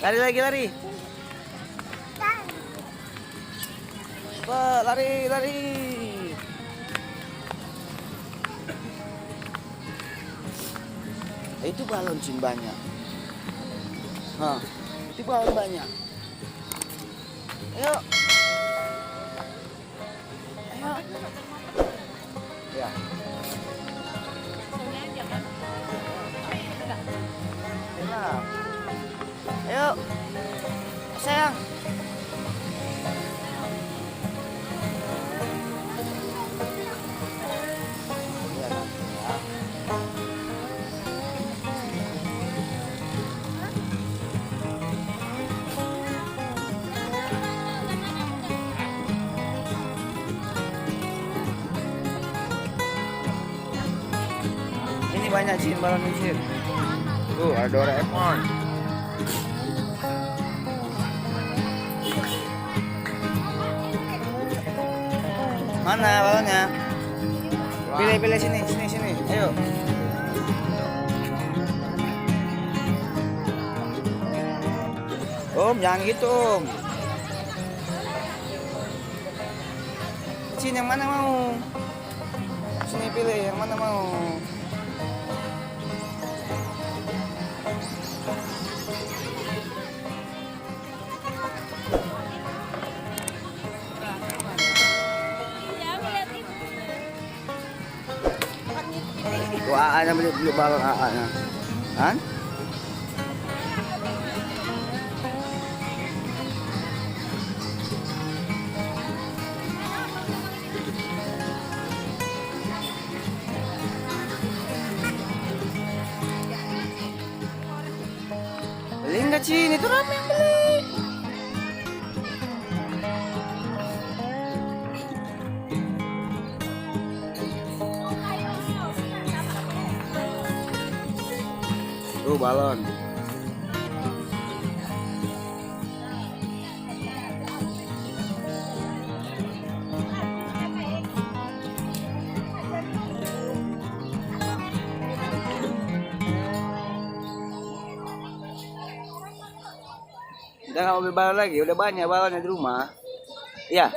Lari lagi, lari. Wah, lari, lari. Itu balon Cin banyak. Hah, itu balon banyak. Ayo. Ayo. Ya. Enak. Ayo. Sayang. Ini banyak Cin balon Cin. Tuh ada Doraemon. Mana balonnya? Pilih sini, sini. Ayo. Om, jangan gitu, Om. Cin, yang mana mau? Sini pilih, yang mana mau? Tuh AA-nya beli balon AA-nya. Kan? Beli enggak Cin? Itu rame yang beli. Tuh balon. Udah nggak mau beli balon lagi, udah banyak balonnya di rumah. Iya.